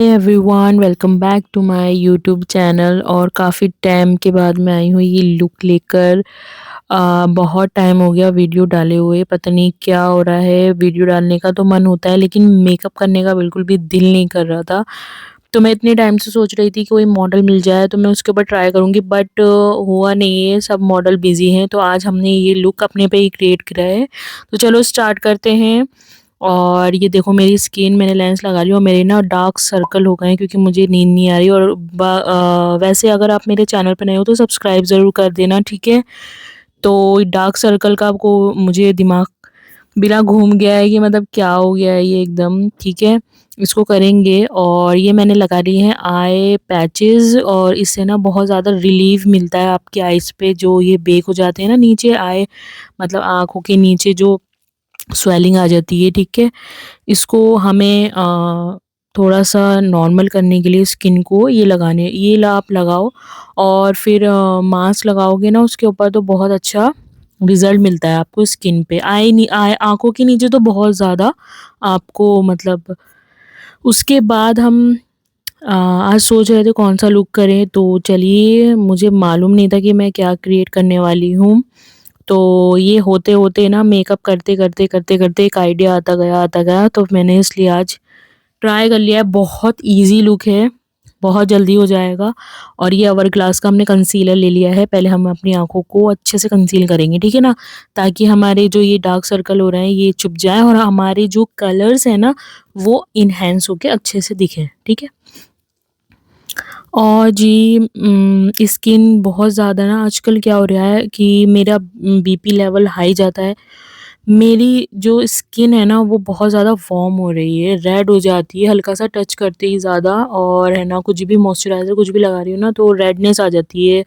Everyone welcome back to my YouTube channel. और काफ़ी time के बाद मैं आई हूँ ये लुक लेकर। बहुत टाइम हो गया वीडियो डाले हुए, पता नहीं क्या हो रहा है। वीडियो डालने का तो मन होता है लेकिन मेकअप करने का बिल्कुल भी दिल नहीं कर रहा था। तो मैं इतने टाइम से सोच रही थी कि कोई मॉडल मिल जाए तो मैं उसके ऊपर ट्राई करूँगी, बट हुआ नहीं है, सब मॉडल बिजी हैं। तो आज हमने ये लुक अपने पे ही क्रिएट करा है। तो चलो स्टार्ट करते हैं। और ये देखो मेरी स्किन, मैंने लेंस लगा लिया और मेरे ना डार्क सर्कल हो गए हैं क्योंकि मुझे नींद नहीं आ रही। और वैसे अगर आप मेरे चैनल पे नए हो तो सब्सक्राइब ज़रूर कर देना, ठीक है। तो डार्क सर्कल का आपको, मुझे दिमाग बिना घूम गया है कि मतलब क्या हो गया है ये एकदम, ठीक है। इसको करेंगे। और ये मैंने लगा ली है आई पैचेस, और इससे ना बहुत ज़्यादा रिलीफ मिलता है आपकी आइज़ पे, जो ये बेक हो जाते हैं ना नीचे आई, मतलब आँखों के नीचे जो स्वेलिंग आ जाती है, ठीक है। इसको हमें थोड़ा-सा नॉर्मल करने के लिए स्किन को ये लगाने, आप लगाओ। और फिर मास्क लगाओगे ना उसके ऊपर तो बहुत अच्छा रिज़ल्ट मिलता है आपको स्किन पे। आँखों के नीचे तो बहुत ज़्यादा आपको, मतलब उसके बाद हम आज सोच रहे थे कौन-सा लुक करें, तो चलिए, मुझे मालूम नहीं था कि मैं क्या क्रिएट करने वाली हूँ। तो ये होते-होते ना मेकअप करते-करते एक आइडिया आता गया, तो मैंने इसलिए आज ट्राई कर लिया है। बहुत ईज़ी लुक है, बहुत जल्दी हो जाएगा। और ये अवरग्लास का हमने कंसीलर ले लिया है। पहले हम अपनी आँखों को अच्छे से कंसील करेंगे, ठीक है ना? ताकि हमारे जो ये डार्क सर्कल हो रहे हैं ये छुप जाएँ और हमारे जो कलर्स हैं ना वो एनहांस होके अच्छे से दिखें, ठीक है? और जी स्किन बहुत ज़्यादा ना आजकल क्या हो रहा है कि मेरा बीपी लेवल हाई जाता है। मेरी जो स्किन है ना वो बहुत ज़्यादा वार्म हो रही है, रेड हो जाती है हल्का-सा टच करते ही ज़्यादा। और है ना, कुछ भी मॉइस्चराइज़र कुछ भी लगा रही हूँ ना तो रेडनेस आ जाती है।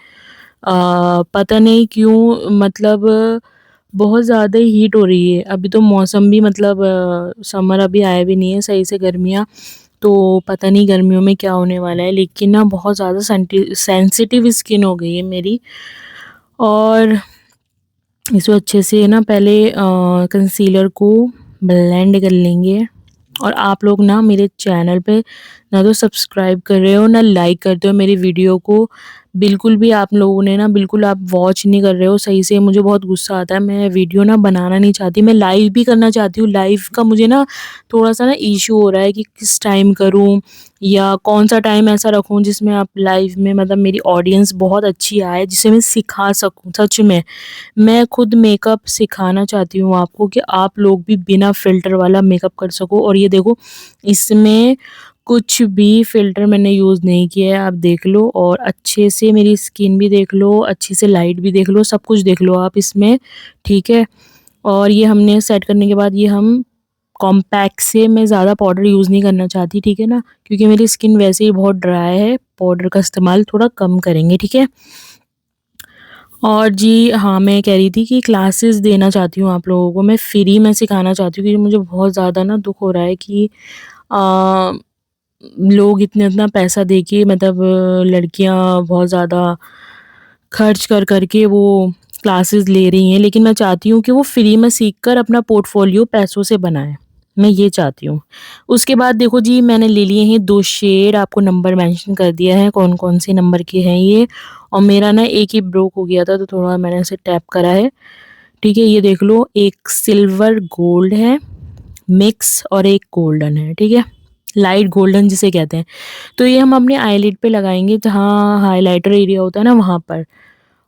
पता नहीं क्यों, मतलब बहुत ज़्यादा ही हीट हो रही है। अभी तो मौसम भी, मतलब समर अभी आया भी नहीं है सही से, गर्मियाँ। तो पता नहीं गर्मियों में क्या होने वाला है, लेकिन ना बहुत ज़्यादा सेंसिटिव स्किन हो गई है मेरी। और इसको अच्छे से ना पहले कंसीलर को ब्लेंड कर लेंगे। और आप लोग ना मेरे चैनल पे ना तो सब्सक्राइब कर रहे हो ना लाइक करते हो मेरी वीडियो को। बिल्कुल भी आप लोगों ने ना, बिल्कुल आप वॉच नहीं कर रहे हो सही से। मुझे बहुत गुस्सा आता है, मैं वीडियो ना बनाना नहीं चाहती, मैं लाइव भी करना चाहती हूँ। लाइव का मुझे ना थोड़ा-सा ना इश्यू हो रहा है कि किस टाइम करूँ या कौन-सा टाइम ऐसा रखूँ जिसमें आप लाइव में, मतलब मेरी ऑडियंस बहुत अच्छी आए, जिसे मैं सिखा सकूँ सच में। मैं खुद मेकअप सिखाना चाहती हूँ आपको कि आप लोग भी बिना फ़िल्टर वाला मेकअप कर सको। और ये देखो, इसमें कुछ भी फ़िल्टर मैंने यूज़ नहीं किया है, आप देख लो। और अच्छे से मेरी स्किन भी देख लो, अच्छे से लाइट भी देख लो, सब कुछ देख लो आप इसमें, ठीक है। और ये हमने सेट करने के बाद ये हम कॉम्पैक्ट से, मैं ज़्यादा पाउडर यूज़ नहीं करना चाहती, ठीक है ना? क्योंकि मेरी स्किन वैसे ही बहुत ड्राई है, पाउडर का इस्तेमाल थोड़ा कम करेंगे, ठीक है? और जी हाँ, मैं कह रही थी कि क्लासेस देना चाहती हूँ आप लोगों को, मैं फ्री में सिखाना चाहती हूँ, क्योंकि मुझे बहुत ज़्यादा ना दुःख हो रहा है कि अ, लोग इतना-इतना पैसा दे के, मतलब लड़कियाँ बहुत ज़्यादा खर्च कर के वो क्लासेस ले रही हैं, लेकिन मैं चाहती हूँ कि वो फ्री में सीख कर अपना पोर्टफोलियो पैसों से बनाएँ। मैं ये चाहती हूँ। उसके बाद देखो जी, मैंने ले लिए हैं 2 शेड, आपको नंबर मेंशन कर दिया है कौन-कौन से नंबर के हैं ये। और मेरा ना एक ही ब्रोक हो गया था तो थोड़ा मैंने इसे टैप करा है। ठीक है, ये देख लो, एक सिल्वर गोल्ड है मिक्स और एक गोल्डन है, ठीक है? लाइट गोल्डन जिसे कहते हैं। तो ये हम अपने आईलिड पे लगाएँगे जहाँ हाइलाइटर एरिया होता है ना वहाँ पर।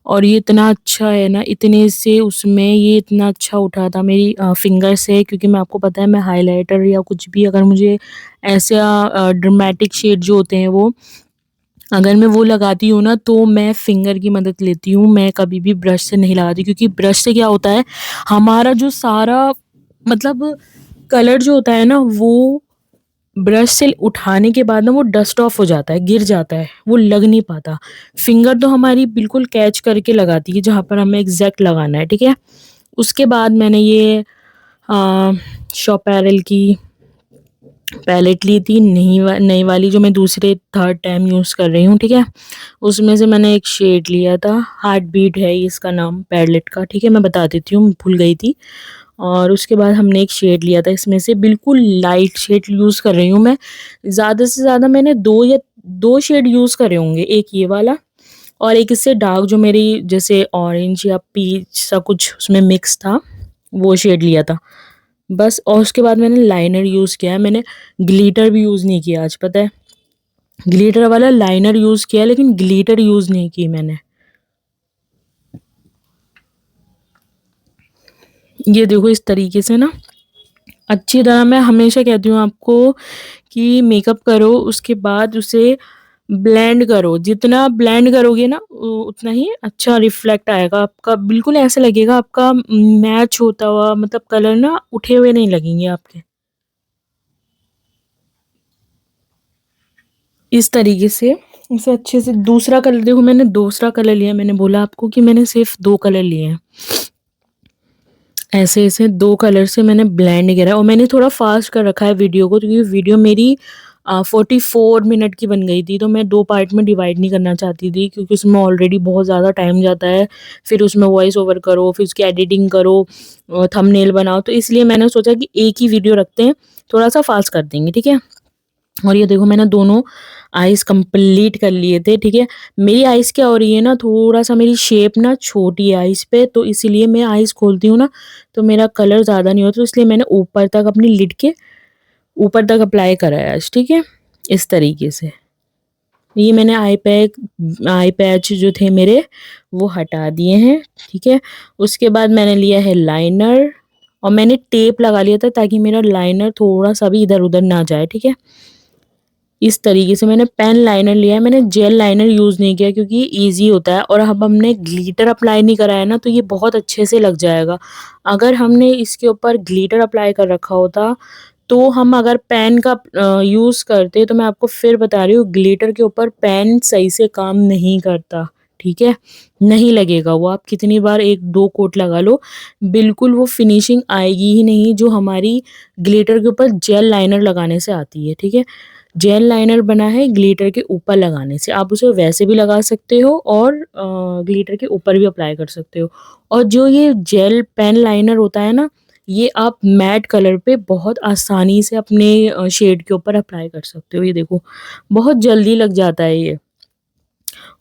और ये इतना अच्छा है ना, इतने से उसमें ये इतना अच्छा उठा था मेरी फिंगर से, क्योंकि मैं, आपको पता है, मैं हाइलाइटर या कुछ भी अगर मुझे ऐसा ड्रामेटिक शेड जो होते हैं वो, अगर मैं वो लगाती हूँ ना तो मैं फिंगर की मदद लेती हूँ, मैं कभी भी ब्रश से नहीं लगाती। क्योंकि ब्रश से क्या होता है, हमारा जो सारा, मतलब कलर जो होता है ना वो ब्रश से उठाने के बाद ना वो डस्ट ऑफ हो जाता है, गिर जाता है, वो लग नहीं पाता। फिंगर तो हमारी बिल्कुल कैच करके लगाती है जहाँ पर हमें एग्ज़ैक्ट लगाना है, ठीक है? उसके बाद मैंने ये अ, शॉपैरल की पैलेट ली थी, नई वाली, जो मैं दूसरे थर्ड टाइम यूज़ कर रही हूँ, ठीक है? उसमें से मैंने एक शेड लिया था, हार्ट बीट है इसका नाम पैलेट का, ठीक है? मैं बता देती हूँ, भूल गई थी। और उसके बाद हमने एक शेड लिया था, इसमें से बिल्कुल लाइट शेड यूज़ कर रही हूँ मैं। ज़्यादा से ज़्यादा मैंने 2 शेड यूज़ करे होंगे, एक ये वाला और एक इससे डार्क जो मेरी जैसे ऑरेंज या पीच सा कुछ उसमें मिक्स था, वो शेड लिया था। बस और उसके बाद मैंने लाइनर यूज़ किया है, मैंने ग्लिटर भी यूज़ नहीं किया आज, पता है? ग्लिटर वाला लाइनर यूज़ किया है लेकिन ग्लिटर यूज़ नहीं की मैंने। ये देखो इस तरीके से ना अच्छी तरह मैं हमेशा कहती हूँ आपको कि मेकअप करो उसके बाद उसे ब्लेंड करो। जितना ब्लेंड करोगे ना उतना ही अच्छा रिफ्लेक्ट आएगा आपका, बिल्कुल ऐसा लगेगा आपका मैच होता हुआ, मतलब कलर ना उठे हुए नहीं लगेंगे आपके। इस तरीके से इसे अच्छे से दूसरा कलर देखो, मैंने दूसरा कलर लिया, मैंने बोला आपको कि मैंने सिर्फ़ 2 कलर लिए हैं। ऐसे-ऐसे 2 कलर से मैंने ब्लेंड करा और मैंने थोड़ा फ़ास्ट कर रखा है वीडियो को, क्योंकि वीडियो मेरी 44 मिनट की बन गई थी, तो मैं 2 पार्ट में डिवाइड नहीं करना चाहती थी, क्योंकि उसमें ऑलरेडी बहुत ज़्यादा टाइम जाता है। फिर उसमें वॉइस ओवर करो, फिर उसकी एडिटिंग करो, थंबनेल बनाओ, तो इसलिए मैंने सोचा कि एक ही वीडियो रखते हैं, थोड़ा-सा फ़ास्ट कर देंगे, ठीक है? और ये देखो मैंने दोनों आइज़ कंप्लीट कर लिए थे, ठीक है? मेरी आइज़ क्या हो रही है ना, थोड़ा-सा मेरी शेप ना छोटी है आइज़ पे, तो इसीलिए मैं आइज़ खोलती हूँ ना, तो मेरा कलर ज़्यादा नहीं होता, तो इसलिए मैंने ऊपर तक अपनी लिड के ऊपर तक अप्लाई करा है आज, ठीक है? इस तरीके से। ये मैंने आई पैच जो थे मेरे, वो हटा दिए हैं, ठीक है? उसके बाद मैंने लिया है लाइनर और मैंने टेप लगा लिया था ताकि मेरा लाइनर थोड़ा-सा भी इधर-उधर ना जाए, ठीक है? इस तरीके से मैंने पेन लाइनर लिया है, मैंने जेल लाइनर यूज़ नहीं किया क्योंकि ये ईज़ी होता है और अब हमने ग्लिटर अप्लाई नहीं करा है ना, तो ये बहुत अच्छे से लग जाएगा। अगर हमने इसके ऊपर ग्लिटर अप्लाई कर रखा होता, तो हम अगर पेन का यूज़ करते, तो मैं आपको फिर बता रही हूँ ग्लिटर के ऊपर पेन सही से काम नहीं करता, ठीक है? नहीं लगेगा वो, आप कितनी बार 1-2 कोट लगा लो, बिल्कुल वो फिनिशिंग आएगी ही नहीं जो हमारी ग्लिटर के ऊपर जेल लाइनर लगाने से आती है, ठीक है? जेल लाइनर बना है ग्लिटर के ऊपर लगाने से, आप उसे वैसे भी लगा सकते हो और ग्लिटर के ऊपर भी अप्लाई कर सकते हो। और जो ये जेल पेन लाइनर होता है ना, ये आप मैट कलर पे बहुत आसानी से अपने शेड के ऊपर अप्लाई कर सकते हो। ये देखो, बहुत जल्दी लग जाता है ये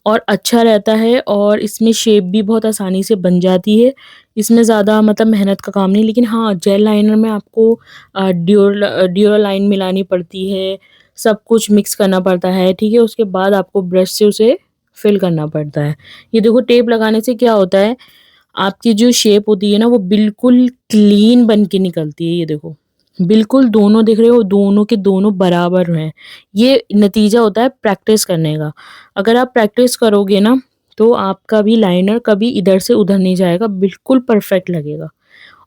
और अच्छा रहता है और इसमें शेप भी बहुत आसानी से बन जाती है। इसमें ज़्यादा मतलब मेहनत का काम नहीं, लेकिन हाँ, जेल लाइनर में आपको ड्यूरालाइन मिलानी पड़ती है, सब कुछ मिक्स करना पड़ता है, ठीक है? उसके बाद आपको ब्रश से उसे फिल करना पड़ता है। ये देखो टेप लगाने से क्या होता है, आपकी जो शेप होती है ना वो बिल्कुल क्लीन बन के निकलती है, ये देखो। बिल्कुल दोनों दिख रहे हो, दोनों के दोनों बराबर हैं। ये नतीजा होता है प्रैक्टिस करने का। अगर आप प्रैक्टिस करोगे ना, तो आपका भी लाइनर कभी इधर से उधर नहीं जाएगा, बिल्कुल परफेक्ट लगेगा।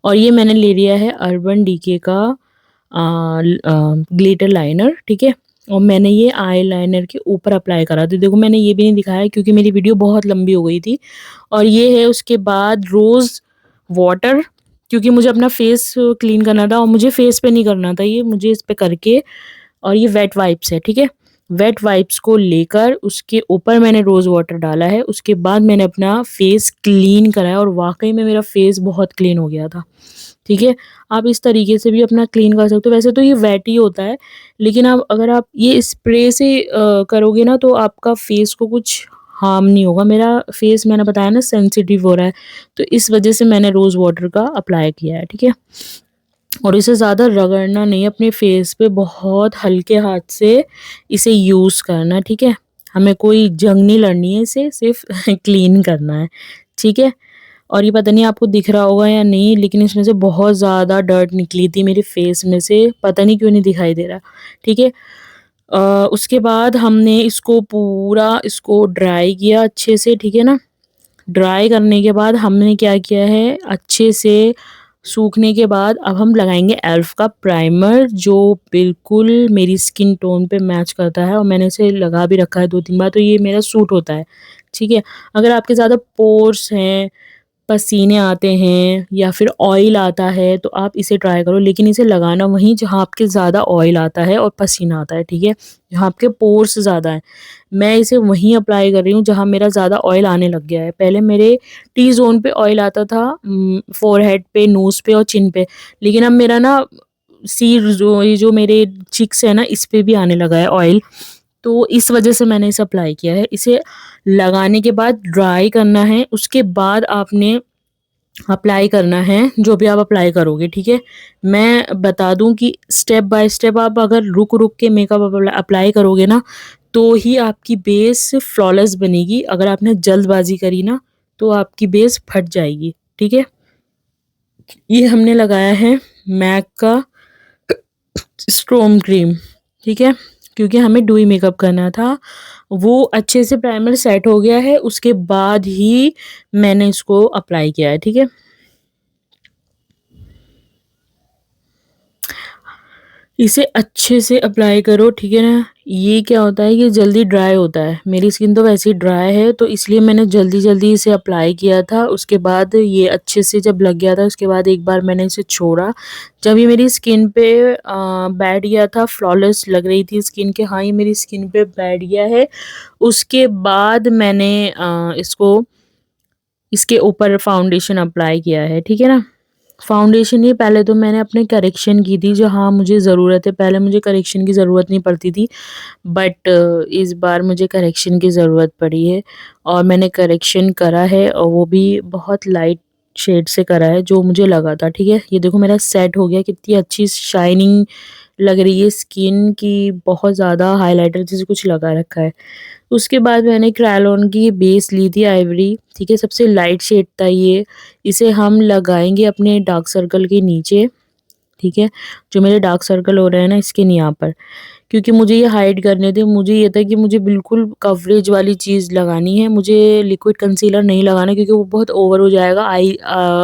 और ये मैंने ले लिया है अर्बन डीके का ग्लिटर लाइनर, ठीक है? और मैंने ये आईलाइनर के ऊपर अप्लाई करा। तो देखो मैंने ये भी नहीं दिखाया क्योंकि मेरी वीडियो बहुत लंबी हो गई थी। और ये है उसके बाद रोज़ वाटर, क्योंकि मुझे अपना फेस क्लीन करना था और मुझे फेस पे नहीं करना था ये, मुझे इस पे करके और ये वेट वाइप्स है, ठीक है? वेट वाइप्स को लेकर उसके ऊपर मैंने रोज़ वाटर डाला है, उसके बाद मैंने अपना फेस क्लीन करा है और वाक़ई में मेरा फेस बहुत क्लीन हो गया था, ठीक है? आप इस तरीके से भी अपना क्लीन कर सकते हो, वैसे तो ये वेट ही होता है, लेकिन आप अगर आप ये स्प्रे से करोगे ना तो आपका फेस को कुछ हार्म नहीं होगा। मेरा फेस मैंने बताया ना सेंसिटिव हो रहा है, तो इस वज़ह से मैंने रोज़ वाटर का अप्लाई किया है, ठीक है? और इसे ज़्यादा रगड़ना नहीं है, अपने फेस पे बहुत हल्के हाथ से इसे यूज़ करना है, ठीक है? हमें कोई जंग नहीं लड़नी है इसे, सिर्फ़ क्लीन करना है, ठीक है? और ये पता नहीं आपको दिख रहा होगा या नहीं, लेकिन इसमें से बहुत ज़्यादा डर्ट निकली थी मेरे फेस में से, पता नहीं क्यों नहीं दिखाई दे रहा, ठीक है? उसके बाद हमने इसको पूरा इसको ड्राई किया अच्छे से, ठीक है ना? ड्राई करने के बाद हमने क्या किया है, अच्छे से सूखने के बाद अब हम लगाएँगे एल्फ का प्राइमर जो बिल्कुल मेरी स्किन टोन पे मैच करता है और मैंने इसे लगा भी रखा है 2-3 बार, तो ये मेरा सूट होता है, ठीक है? अगर आपके ज़्यादा पोर्स हैं पसीने आते हैं या फिर ऑयल आता है तो आप इसे ट्राई करो, लेकिन इसे लगाना वहीं जहाँ आपके ज़्यादा ऑयल आता है और पसीना आता है, ठीक है? जहाँ आपके पोर्स ज़्यादा हैं। मैं इसे वहीं अप्लाई कर रही हूँ जहाँ मेरा ज़्यादा ऑयल आने लग गया है। पहले मेरे टी ज़ोन पे ऑयल आता था, फ़ोरहेड पे, नोज़ पे और चिन पे, लेकिन अब मेरा ना ये जो मेरे चिक्स है ना, इस पे भी आने लगा है ऑयल। तो इस वजह से मैंने इसे अप्लाई किया है। इसे लगाने के बाद ड्राई करना है, उसके बाद आपने अप्लाई करना है जो भी आप अप्लाई करोगे, ठीक है? मैं बता दूँ कि स्टेप बाय स्टेप आप अगर रुक-रुक के मेकअप अप्लाई करोगे ना, तो ही आपकी बेस फ्लॉलेस बनेगी। अगर आपने जल्दबाज़ी करी ना, तो आपकी बेस फट जाएगी, ठीक है? ये हमने लगाया है मैक का स्ट्रॉन्ग क्रीम, ठीक है? क्योंकि हमें डूई मेकअप करना था। वो अच्छे से प्राइमर सेट हो गया है, उसके बाद ही मैंने इसको अप्लाई किया है, ठीक है? इसे अच्छे से अप्लाई करो, ठीक है ना? ये क्या होता है कि जल्दी ड्राई होता है। मेरी स्किन तो वैसे ही ड्राई है, तो इसलिए मैंने जल्दी-जल्दी इसे अप्लाई किया था। उसके बाद ये अच्छे से जब लग गया था, उसके बाद एक बार मैंने इसे छोड़ा। जब ये मेरी स्किन पे बैठ गया था, फ्लॉलेस लग रही थी स्किन कि हाँ, ये मेरी स्किन पे बैठ गया है। उसके बाद मैंने इसको इसके ऊपर फाउंडेशन अप्लाई किया है, ठीक है ना? फाउंडेशन ही पहले तो मैंने अपने करेक्शन की थी, जहाँ मुझे ज़रूरत है। पहले मुझे करेक्शन की ज़रूरत नहीं पड़ती थी, बट इस बार मुझे करेक्शन की ज़रूरत पड़ी है और मैंने करेक्शन करा है और वो भी बहुत लाइट शेड से करा है, जो मुझे लगा था, ठीक है? ये देखो मेरा सेट हो गया, कितनी अच्छी शाइनिंग लग रही है स्किन की, बहुत ज़्यादा हाइलाइटर जैसे कुछ लगा रखा है। उसके बाद मैंने क्रायोलॉन की बेस ली थी आइवरी, ठीक है? सबसे लाइट शेड था ये। इसे हम लगाएँगे अपने डार्क सर्कल के नीचे, ठीक है? जो मेरे डार्क सर्कल हो रहे हैं ना स्किन यहाँ पर, क्योंकि मुझे ये हाइड करने थे। मुझे ये था कि मुझे बिल्कुल कवरेज वाली चीज़ लगानी है, मुझे लिक्विड कंसीलर नहीं लगाना क्योंकि वो बहुत ओवर हो जाएगा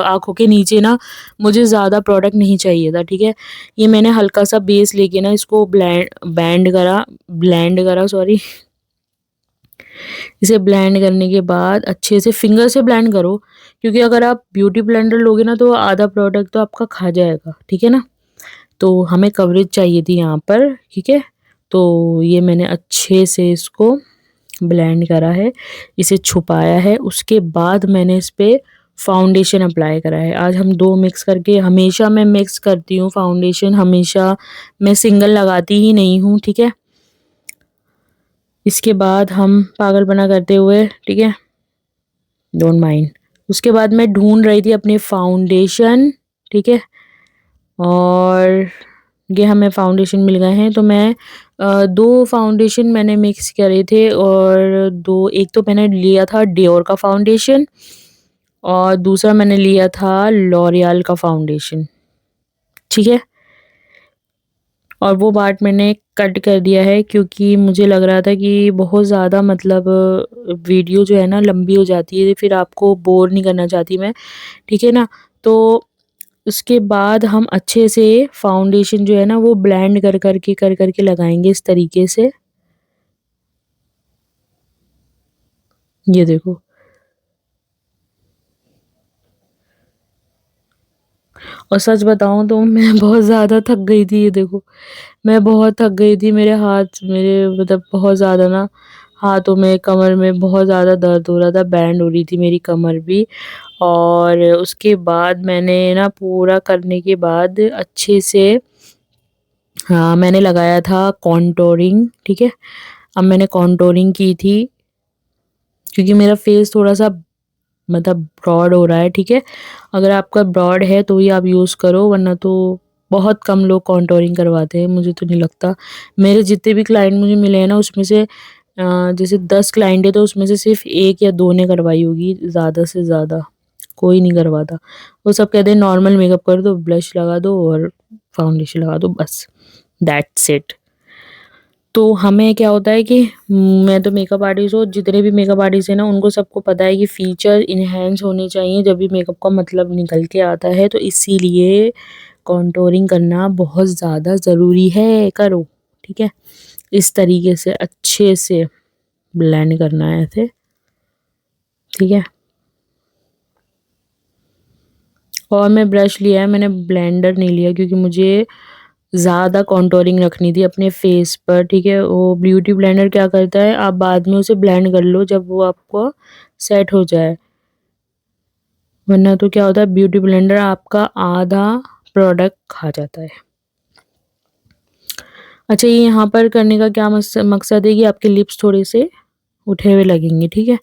आँखों के नीचे ना, मुझे ज़्यादा प्रोडक्ट नहीं चाहिए था, ठीक है? ये मैंने हल्का-सा बेस लेके ना इसको ब्लेंड करा, सॉरी। इसे ब्लेंड करने के बाद अच्छे से फिंगर से ब्लेंड करो, क्योंकि अगर आप ब्यूटी ब्लेंडर लोगे ना तो आधा प्रोडक्ट तो आपका खा जाएगा, ठीक है ना? तो हमें कवरेज चाहिए थी यहाँ पर, ठीक है? तो ये मैंने अच्छे से इसको ब्लेंड करा है, इसे छुपाया है, उसके बाद मैंने इस पे फाउंडेशन अप्लाई करा है। आज हम 2 मिक्स करके, हमेशा मैं मिक्स करती हूँ फाउंडेशन, हमेशा मैं सिंगल लगाती ही नहीं हूँ, ठीक है? इसके बाद हम पागलपना करते हुए, ठीक है? Don't mind. उसके बाद मैं ढूँढ रही थी अपने फाउंडेशन, ठीक है? और ये हमें फाउंडेशन मिल गए हैं, तो मैं 2 फाउंडेशन मैंने मिक्स करे थे और 2, एक तो मैंने लिया था डियोर का फाउंडेशन और दूसरा मैंने लिया था लॉरियल का फाउंडेशन, ठीक है? और वो पार्ट मैंने कट कर दिया है क्योंकि मुझे लग रहा था कि बहुत ज़्यादा मतलब वीडियो जो है ना लंबी हो जाती है, फिर आपको बोर नहीं करना चाहती मैं, ठीक है ना? तो उसके बाद हम अच्छे से फाउंडेशन जो है ना वो ब्लेंड कर कर के लगाएँगे इस तरीके से। ये देखो। और सच बताऊँ तो मैं बहुत ज़्यादा थक गई थी, ये देखो। मैं बहुत थक गई थी, मेरे मतलब बहुत ज़्यादा ना हाथों में, कमर में बहुत ज़्यादा दर्द हो रहा था, बैंड हो रही थी मेरी कमर भी। और उसके बाद मैंने ना पूरा करने के बाद अच्छे से, हाँ, मैंने लगाया था कॉन्टोरिंग, ठीक है? अब मैंने कॉन्टोरिंग की थी क्योंकि मेरा फेस थोड़ा-सा मतलब ब्रॉड हो रहा है, ठीक है? अगर आपका ब्रॉड है तो ही आप यूज़ करो, वरना तो बहुत कम लोग कॉन्टोरिंग करवाते हैं, मुझे तो नहीं लगता। मेरे जितने भी क्लाइंट मुझे मिले हैं ना उसमें से जैसे 10 क्लाइंट है तो उसमें से सिर्फ़ 1 या 2 ने करवाई होगी, ज़्यादा से ज़्यादा कोई नहीं करवाता। वो सब कहते हैं नॉर्मल मेकअप कर दो, ब्लश लगा दो और फाउंडेशन लगा दो, बस दैट्स इट। तो हमें क्या होता है कि मैं तो मेकअप आर्टिस्ट हूँ, जितने भी मेकअप आर्टिस्ट हैं ना उनको सबको पता है कि फीचर इन्हेंस होने चाहिए जब भी मेकअप का मतलब निकल के आता है, तो इसीलिए कॉन्टोरिंग करना बहुत ज़्यादा ज़रूरी है, करो, ठीक है? इस तरीके से अच्छे से ब्लेंड करना है ऐसे, ठीक है? और मैं ब्रश लिया है, मैंने ब्लेंडर नहीं लिया क्योंकि मुझे ज़्यादा कॉन्टूरिंग रखनी थी अपने फेस पर, ठीक है? वो ब्यूटी ब्लेंडर क्या करता है, आप बाद में उसे ब्लेंड कर लो जब वो आपको सेट हो जाए, वरना तो क्या होता है ब्यूटी ब्लेंडर आपका आधा प्रोडक्ट खा जाता है। अच्छा, ये यहाँ पर करने का क्या मकसद है कि आपके लिप्स थोड़े से उठे हुए लगेंगे, ठीक है?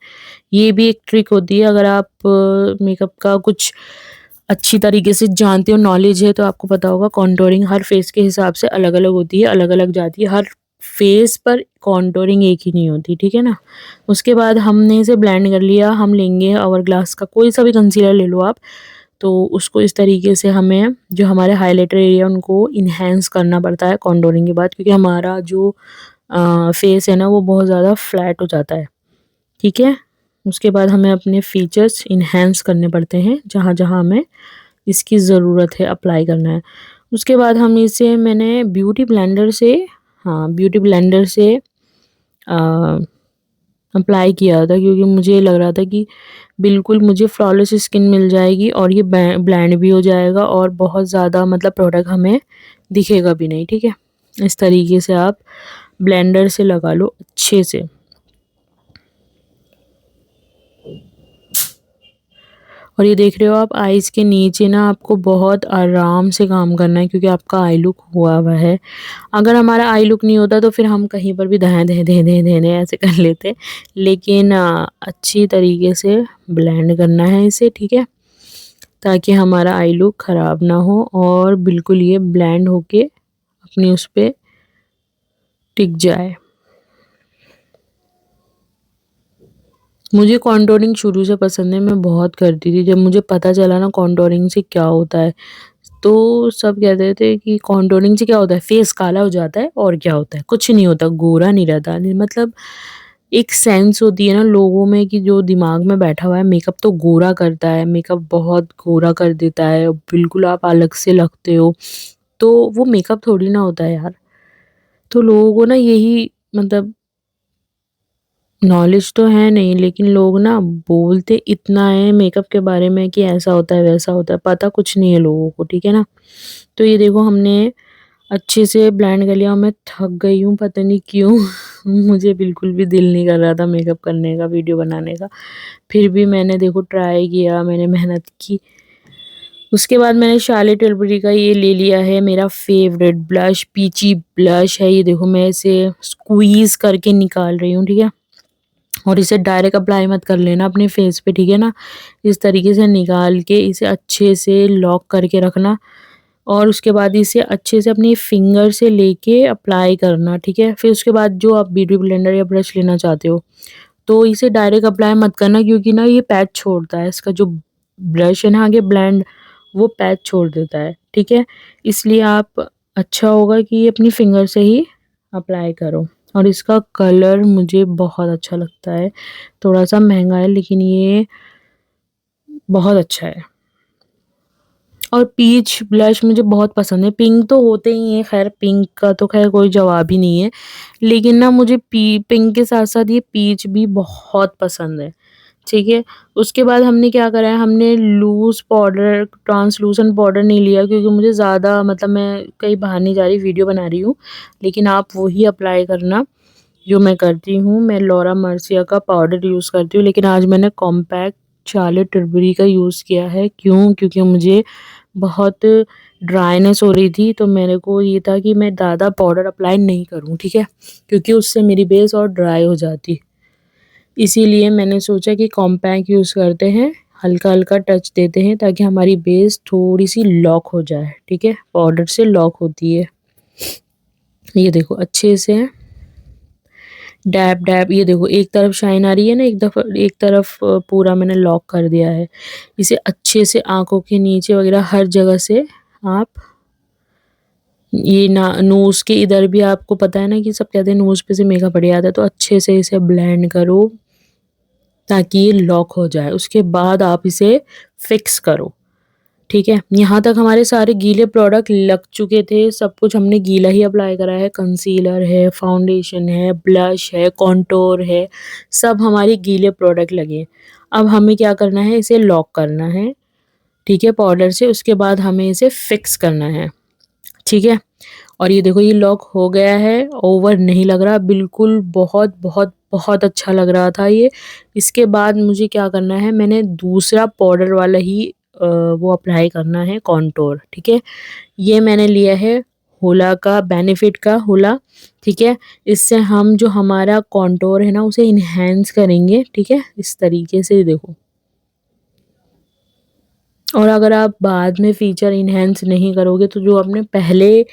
ये भी एक ट्रिक होती है, अगर आप मेकअप का कुछ अच्छी तरीके से जानते हो, नॉलेज है, तो आपको पता होगा कॉन्टूरिंग हर फेस के हिसाब से अलग-अलग होती है, अलग-अलग जाती है। हर फेस पर कॉन्टूरिंग एक ही नहीं होती, ठीक है ना? उसके बाद हमने इसे ब्लेंड कर लिया, हम लेंगे ऑवरग्लास का कोई सा भी कंसीलर ले लो आप, तो उसको इस तरीके से हमें जो हमारे हाइलाइटर एरिया उनको एनहांस करना पड़ता है कॉन्टूरिंग के बाद, क्योंकि हमारा जो फेस है ना वो बहुत ज़्यादा फ्लैट हो जाता है, ठीक है? उसके बाद हमें अपने फीचर्स एनहांस करने पड़ते हैं, जहाँ-जहाँ हमें इसकी ज़रूरत है अप्लाई करना है। उसके बाद हम इसे मैंने ब्यूटी ब्लेंडर से, हाँ, ब्यूटी ब्लेंडर से अ, अप्लाई किया था क्योंकि मुझे लग रहा था कि बिल्कुल मुझे फ्लॉलेस स्किन मिल जाएगी और ये ब्लेंड भी हो जाएगा और बहुत ज़्यादा मतलब प्रोडक्ट हमें दिखेगा भी नहीं, ठीक है? इस तरीके से आप ब्लेंडर से लगा लो अच्छे से। और ये देख रहे हो आप आईज़ के नीचे ना आपको बहुत आराम से काम करना है क्योंकि आपका आई लुक हुआ हुआ है। अगर हमारा आई लुक नहीं होता तो फिर हम कहीं पर भी दहें-दहें-दहें-दहें ऐसे कर लेते। लेकिन अच्छी तरीके से ब्लेंड करना है इसे, ठीक है? ताकि हमारा आई लुक ख़राब ना हो और बिल्कुल ये ब्लेंड होके अपनी उस पे टिक जाए। मुझे कॉन्टूरिंग शुरू से पसंद है, मैं बहुत करती थी। जब मुझे पता चला ना कॉन्टूरिंग से क्या होता है, तो सब कहते थे कि कॉन्टूरिंग से क्या होता है, फेस काला हो जाता है और क्या होता है, कुछ नहीं होता, गोरा नहीं रहता। नहीं मतलब एक सेंस होती है ना लोगों में कि जो दिमाग में बैठा हुआ है मेकअप तो गोरा करता है, मेकअप बहुत गोरा कर देता है, बिल्कुल आप अलग से लगते हो। तो वो मेकअप थोड़ी ना होता है यार। तो लोगों को ना यही मतलब नॉलेज तो है नहीं, लेकिन लोग ना बोलते इतना है मेकअप के बारे में कि ऐसा होता है, वैसा होता है, पता कुछ नहीं है लोगों को, ठीक है ना? तो ये देखो हमने अच्छे से ब्लेंड कर लिया और मैं थक गई हूँ, पता नहीं क्यों? मुझे बिल्कुल भी दिल नहीं कर रहा था मेकअप करने का, वीडियो बनाने का। फिर भी मैंने देखो ट्राई किया, मैंने मेहनत की। उसके बाद मैंने शार्लेट tilbury का ये ले लिया है मेरा फ़ेवरेट ब्लश, पीची ब्लश है। ये देखो मैं इसे स्क्वीज़ करके निकाल रही हूँ, ठीक है? और इसे डायरेक्ट अप्लाई मत कर लेना अपने फेस पे, ठीक है ना? इस तरीके से निकाल के इसे अच्छे से लॉक करके रखना और उसके बाद इसे अच्छे से अपनी फिंगर से लेके अप्लाई करना, ठीक है? फिर उसके बाद जो आप ब्यूटी ब्लेंडर या ब्रश लेना चाहते हो, तो इसे डायरेक्ट अप्लाई मत करना क्योंकि ना ये पैच छोड़ता है। इसका जो ब्रश है ना आगे ब्लेंड, वो पैच छोड़ देता है, ठीक है? इसलिए आप अच्छा होगा कि ये अपनी फिंगर से ही अप्लाई करो। और इसका कलर मुझे बहुत अच्छा लगता है। थोड़ा-सा महँगा है लेकिन ये बहुत अच्छा है। और पीच ब्लश मुझे बहुत पसंद है। पिंक तो होते ही हैं, ख़ैर पिंक का तो ख़ैर कोई जवाब ही नहीं है। लेकिन ना मुझे पी पिंक के साथ-साथ ये पीच भी बहुत पसंद है, ठीक है? उसके बाद हमने क्या करा है, हमने लूज़ पाउडर, ट्रांसलूसेंट पाउडर नहीं लिया क्योंकि मुझे ज़्यादा मतलब मैं कहीं बाहर नहीं जा रही, वीडियो बना रही हूँ। लेकिन आप वही अप्लाई करना जो मैं करती हूँ। मैं लौरा मर्सिया का पाउडर यूज़ करती हूँ, लेकिन आज मैंने कॉम्पैक्ट चार्लोट tilbury का यूज़ किया है। क्यों? क्योंकि मुझे बहुत ड्राइनेस हो रही थी, तो मेरे को ये था कि मैं ज़्यादा पाउडर अप्लाई नहीं करूँ, ठीक है? क्योंकि उससे मेरी बेस और ड्राई हो जाती। इसीलिए मैंने सोचा कि कॉम्पैक्ट यूज़ करते हैं, हल्का-हल्का टच देते हैं ताकि हमारी बेस थोड़ी-सी लॉक हो जाए, ठीक है? पाउडर से लॉक होती है। ये देखो अच्छे से डैब-डैब, ये देखो एक तरफ शाइन आ रही है ना, एक तरफ पूरा मैंने लॉक कर दिया है। इसे अच्छे से आँखों के नीचे वगैरह हर जगह से आप ये ना नोज़ के इधर भी आपको पता है ना कि सब कहते हैं नोज़ पे से मेकअप हट जाता है, तो अच्छे से इसे ब्लेंड करो ताकि ये लॉक हो जाए। उसके बाद आप इसे फिक्स करो, ठीक है? यहाँ तक हमारे सारे गीले प्रोडक्ट लग चुके थे, सब कुछ हमने गीला ही अप्लाई करा है, कंसीलर है, फाउंडेशन है, ब्लश है, कॉन्टूर है, सब हमारे गीले प्रोडक्ट लगे हैं। अब हमें क्या करना है, इसे लॉक करना है। ठीक है, पाउडर से। उसके बाद हमें इसे फिक्स करना है, ठीक है। और ये देखो ये लॉक हो गया है, ओवर नहीं लग रहा बिल्कुल, बहुत बहुत बहुत अच्छा लग रहा था ये। इसके बाद मुझे क्या करना है, मैंने दूसरा पाउडर वाला ही वो अप्लाई करना है कॉन्टोर, ठीक है। ये मैंने लिया है होला का, बेनिफिट का होला, ठीक है। इससे हम जो हमारा कॉन्टोर है ना उसे इन्हेंस करेंगे, ठीक है, इस तरीके से देखो। और अगर आप बाद में फीचर इन्हेंस नहीं करोगे तो जो आपने पहले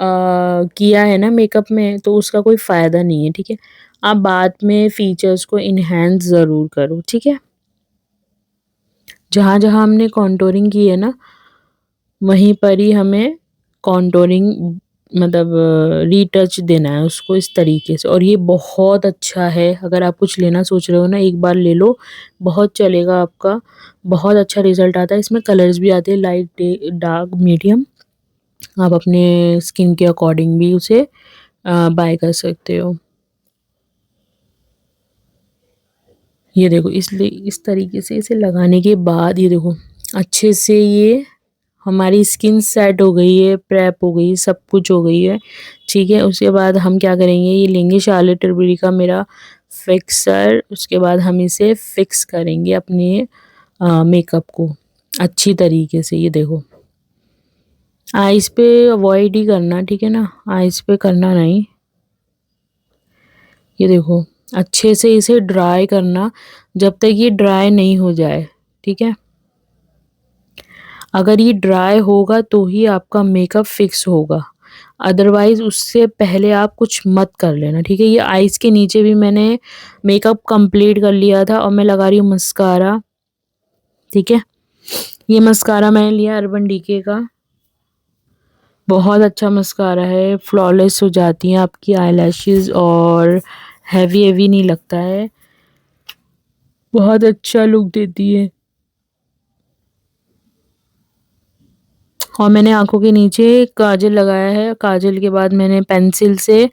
किया है ना मेकअप में, तो उसका कोई फ़ायदा नहीं है, ठीक है। आप बाद में फीचर्स को इन्हेंस ज़रूर करो, ठीक है। जहाँ-जहाँ हमने कॉन्टोरिंग की है ना, वहीं पर ही हमें कॉन्टोरिंग मतलब रीटच देना है उसको इस तरीके से। और ये बहुत अच्छा है, अगर आप कुछ लेना सोच रहे हो ना, एक बार ले लो, बहुत चलेगा आपका, बहुत अच्छा रिज़ल्ट आता है। इसमें कलर्स भी आते हैं, लाइट, डार्क, मीडियम। आप अपने स्किन के अकॉर्डिंग भी उसे बाय कर सकते हो। ये देखो, इसलिए इस तरीके से इसे लगाने के बाद ये देखो अच्छे से ये हमारी स्किन सेट हो गई है, प्रेप हो गई है, सब कुछ हो गई है, ठीक है। उसके बाद हम क्या करेंगे, ये लेंगे शार्लोट tilbury का मेरा फिक्सर। उसके बाद हम इसे फिक्स करेंगे अपने मेकअप को अच्छी तरीके से। ये देखो, आइज़ पे अवॉइड ही करना, ठीक है ना, आइज़ पे करना नहीं। ये देखो, अच्छे से इसे ड्राई करना जब तक ये ड्राई नहीं हो जाए, ठीक है। अगर ये ड्राई होगा तो ही आपका मेकअप फिक्स होगा, अदरवाइज़ उससे पहले आप कुछ मत कर लेना, ठीक है। ये आइज़ के नीचे भी मैंने मेकअप कंप्लीट कर लिया था और मैं लगा रही हूँ मस्कारा, ठीक है। ये मस्कारा मैंने लिया अर्बन डीके का, बहुत अच्छा मस्कारा है, फ्लॉलेस हो जाती हैं आपकी आईलैशेज़ और हेवी-हेवी नहीं लगता है, बहुत अच्छा लुक देती है। और मैंने आँखों के नीचे काजल लगाया है, काजल के बाद मैंने पेंसिल से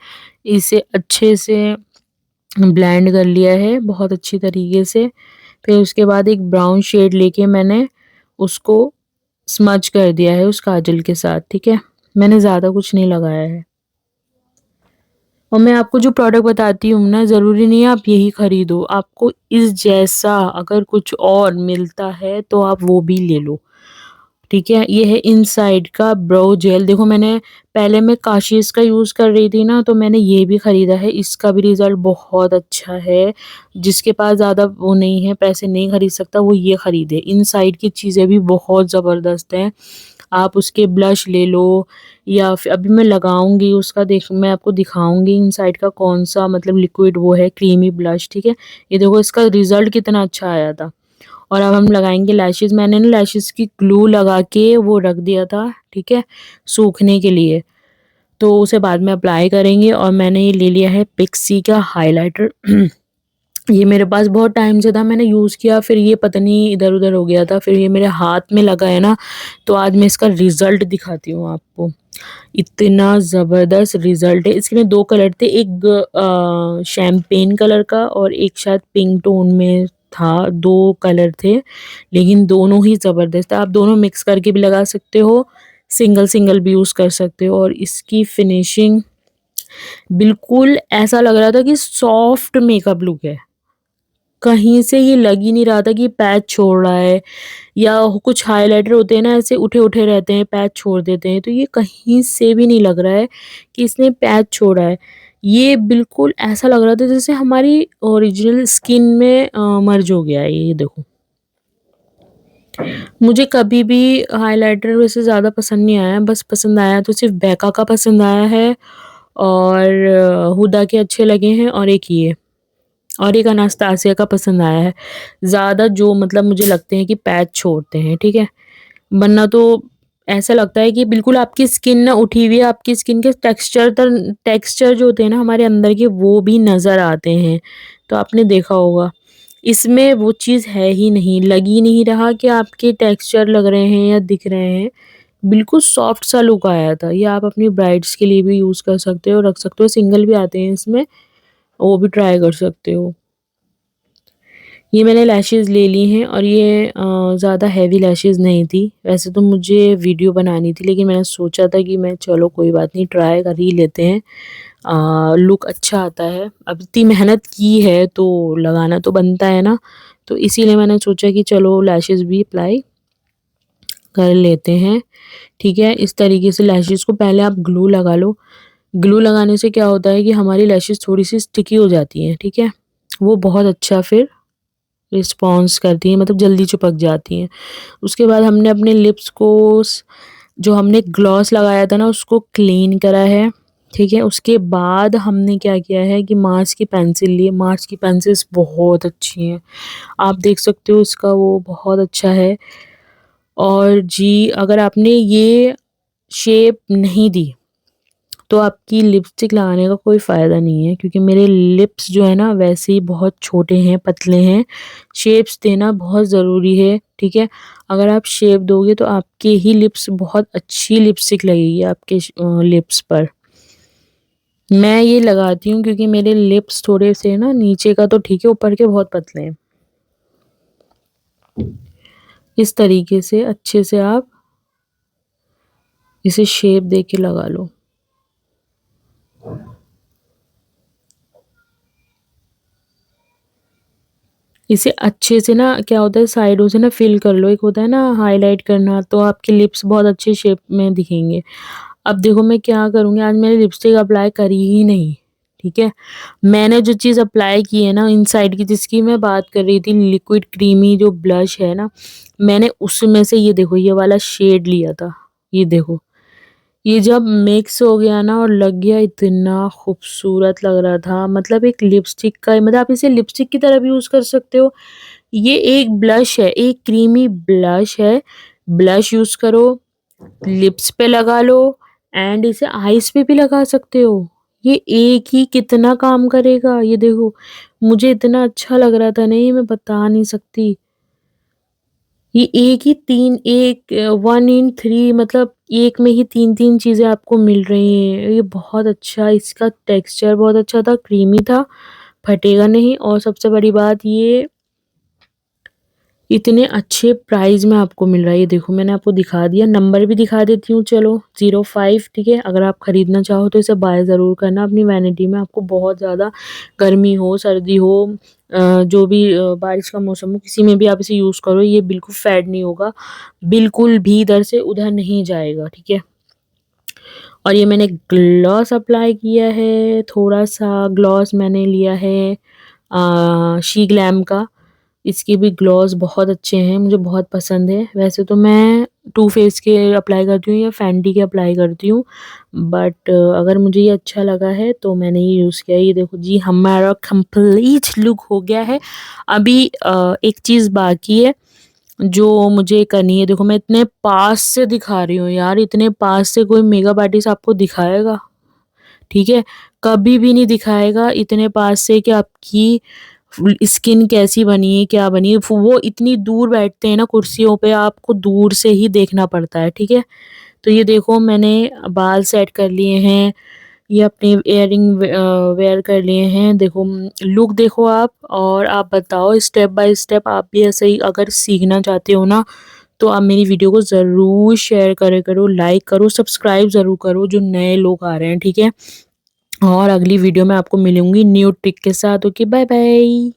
इसे अच्छे से ब्लेंड कर लिया है बहुत अच्छी तरीके से। फिर उसके बाद एक ब्राउन शेड लेके मैंने उसको स्मज कर दिया है उस काजल के साथ, ठीक है। मैंने ज़्यादा कुछ नहीं लगाया है। और मैं आपको जो प्रोडक्ट बताती हूँ ना, ज़रूरी नहीं है आप यही खरीदो, आपको इस जैसा अगर कुछ और मिलता है तो आप वो भी ले लो। ठीक है, ये है इनसाइड का ब्रो जेल। देखो मैंने पहले मैं काशिस का यूज़ कर रही थी ना, तो मैंने ये भी ख़रीदा है, इसका भी रिज़ल्ट बहुत अच्छा है। जिसके पास ज़्यादा वो नहीं है, पैसे नहीं खरीद सकता, वो ये ख़रीदे। इनसाइड की चीज़ें भी बहुत ज़बरदस्त हैं। आप उसके ब्लश ले लो या फिर अभी मैं लगाऊँगी उसका, देख मैं आपको दिखाऊँगी इनसाइड का कौन-सा मतलब लिक्विड वो है, क्रीमी ब्लश, ठीक है। ये देखो इसका रिज़ल्ट कितना अच्छा आया था। और अब हम लगाएँगे लैशेज़। मैंने ना लैशेज़ की ग्लू लगा के वो रख दिया था, ठीक है, सूखने के लिए, तो उसे बाद में अप्लाई करेंगे। और मैंने ये ले लिया है पिक्सी का हाइलाइटर। ये मेरे पास बहुत टाइम से था, मैंने यूज़ किया, फिर ये पता नहीं इधर-उधर हो गया था, फिर ये मेरे हाथ में लगा है ना, तो आज मैं इसका रिज़ल्ट दिखाती हूँ आपको। इतना ज़बरदस्त रिज़ल्ट है। इसके में 2 कलर थे, एक शैम्पेन कलर का और एक शायद पिंक टोन में था, 2 कलर थे, लेकिन दोनों ही ज़बरदस्त है। आप दोनों मिक्स करके भी लगा सकते हो, सिंगल-सिंगल भी यूज़ कर सकते हो। और इसकी फिनिशिंग बिल्कुल ऐसा लग रहा था कि सॉफ्ट मेकअप लुक है। कहीं से ये लग ही नहीं रहा था कि पैच छोड़ रहा है, या कुछ हाइलाइटर होते हैं ना ऐसे उठे-उठे रहते हैं, पैच छोड़ देते हैं, तो ये कहीं से भी नहीं लग रहा है कि इसने पैच छोड़ा है। ये बिल्कुल ऐसा लग रहा था जैसे हमारी ओरिजिनल स्किन में मर्ज हो गया है ये देखो। मुझे कभी भी हाइलाइटर वैसे ज़्यादा पसंद नहीं आया, बस पसंद आया तो सिर्फ़ बेका का पसंद आया है और हुडा के अच्छे लगे हैं और एक ये। और एक अनास्तासिया का पसंद आया है। ज़्यादा जो मतलब मुझे लगते हैं कि पैच छोड़ते हैं, ठीक है? वरना तो ऐसा लगता है कि बिल्कुल आपकी स्किन ना उठी हुई है, आपकी स्किन के टेक्सचर जो होते हैं ना हमारे अंदर के, वो भी नज़र आते हैं। तो आपने देखा होगा, इसमें वो चीज़ है ही नहीं, लग ही नहीं रहा कि आपके टेक्सचर लग रहे हैं या दिख रहे हैं। बिल्कुल सॉफ्ट सा लुक आया था। ये आप अपनी ब्राइड्स के लिए भी यूज़ कर सकते हो, रख सकते हो, सिंगल भी आते हैं इसमें, वो भी ट्राई कर सकते हो। ये मैंने लैशेज़ ले ली हैं और ये ज़्यादा हेवी लैशेज़ नहीं थी। वैसे तो मुझे वीडियो बनानी थी, लेकिन मैंने सोचा था कि मैं चलो कोई बात नहीं, ट्राई कर ही लेते हैं। लुक अच्छा आता है। अब इतनी मेहनत की है तो लगाना तो बनता है ना, तो इसीलिए मैंने सोचा कि चलो लैशेज़ भी अप्लाई कर लेते हैं। ठीक है? इस तरीके से लैशेज़ को पहले आप ग्लू लगा लो। ग्लू लगाने से क्या होता है कि हमारी लैशेज़ थोड़ी-सी स्टिकी हो जाती हैं, ठीक है? वो बहुत अच्छा फिर रिस्पॉन्स करती हैं, मतलब जल्दी चिपक जाती हैं। उसके बाद हमने अपने लिप्स को जो हमने ग्लॉस लगाया था ना, उसको क्लीन करा है, ठीक है? उसके बाद हमने क्या किया है कि मार्स की पेंसिल ली है। मार्स की पेंसिल्स बहुत अच्छी हैं। आप देख सकते हो, इसका वो बहुत अच्छा है। और जी, अगर आपने ये शेप नहीं दी तो आपकी लिपस्टिक लगाने का कोई फ़ायदा नहीं है, क्योंकि मेरे लिप्स जो है ना वैसे ही बहुत छोटे हैं, पतले हैं। शेप्स देना बहुत ज़रूरी है, ठीक है? अगर आप शेप दोगे तो आपके ही लिप्स, बहुत अच्छी लिपस्टिक लगेगी आपके लिप्स पर। मैं ये लगाती हूँ क्योंकि मेरे लिप्स थोड़े से ना, नीचे का तो ठीक है, ऊपर के बहुत पतले हैं। इस तरीके से अच्छे से आप इसे शेप दे के लगा लो। इसे अच्छे से ना, क्या होता है, साइडों से ना फ़िल कर लो। एक होता है ना हाइलाइट करना, तो आपके लिप्स बहुत अच्छे शेप में दिखेंगे। अब देखो मैं क्या करूँगी, आज मैंने लिपस्टिक अप्लाई करी ही नहीं, ठीक है? मैंने जो चीज़ अप्लाई की है ना इनसाइड की, जिसकी मैं बात कर रही थी, लिक्विड क्रीमी जो ब्लश है ना, मैंने उसमें से ये देखो ये वाला शेड लिया था। ये देखो, ये जब मिक्स हो गया ना और लग गया, इतना खूबसूरत लग रहा था। मतलब एक लिपस्टिक का, मतलब आप इसे लिपस्टिक की तरह भी यूज़ कर सकते हो। ये एक ब्लश है, एक क्रीमी ब्लश है। ब्लश यूज़ करो, लिप्स पे लगा लो, एंड इसे आईज़ पे भी लगा सकते हो। ये एक ही कितना काम करेगा, ये देखो। मुझे इतना अच्छा लग रहा था ना, ये मैं बता नहीं सकती। ये एक ही 3, एक 1 इन 3, मतलब एक में ही 3-3 चीज़ें आपको मिल रही हैं। ये बहुत अच्छा, इसका टेक्सचर बहुत अच्छा था, क्रीमी था, फटेगा नहीं, और सबसे बड़ी बात, ये इतने अच्छे प्राइस में आपको मिल रहा है। ये देखो मैंने आपको दिखा दिया, नंबर भी दिखा देती हूँ चलो, 05, ठीक है? अगर आप खरीदना चाहो तो इसे बाय ज़रूर करना अपनी वैनिटी में। आपको बहुत ज़्यादा गर्मी हो, सर्दी हो, जो भी बारिश का मौसम हो, किसी में भी आप इसे यूज़ करो, ये बिल्कुल फेड नहीं होगा, बिल्कुल भी इधर से उधर नहीं जाएगा, ठीक है? और ये मैंने ग्लॉस अप्लाई किया है, थोड़ा-सा ग्लॉस मैंने लिया है शी ग्लैम का। इसके भी ग्लॉस बहुत अच्छे हैं, मुझे बहुत पसंद है। वैसे तो मैं टू फेस के अप्लाई करती हूँ या फेंटी के अप्लाई करती हूँ, बट अगर मुझे ये अच्छा लगा है तो मैंने ये यूज़ किया है। ये देखो जी, हमारा कंप्लीट लुक हो गया है। अभी एक चीज़ बाकी है जो मुझे करनी है। देखो मैं इतने पास से दिखा रही हूँ यार, इतने पास से कोई मेकअप आर्टिस्ट आपको दिखाएगा, ठीक है? कभी भी नहीं दिखाएगा इतने पास से कि आपकी स्किन कैसी बनी है, क्या बनी है। वो इतनी दूर बैठते हैं ना कुर्सियों पे, आपको दूर से ही देखना पड़ता है, ठीक है? तो ये देखो मैंने बाल सेट कर लिए हैं, ये अपने इयररिंग वेयर कर लिए हैं। देखो लुक देखो आप, और आप बताओ स्टेप बाय स्टेप आप भी ऐसे ही अगर सीखना चाहते हो ना, तो आप मेरी वीडियो को ज़रूर शेयर करे करो, लाइक करो, सब्सक्राइब ज़रूर करो जो नए लोग आ रहे हैं, ठीक है? और अगली वीडियो में आपको मिलूँगी न्यू ट्रिक के साथ। Okay, bye bye.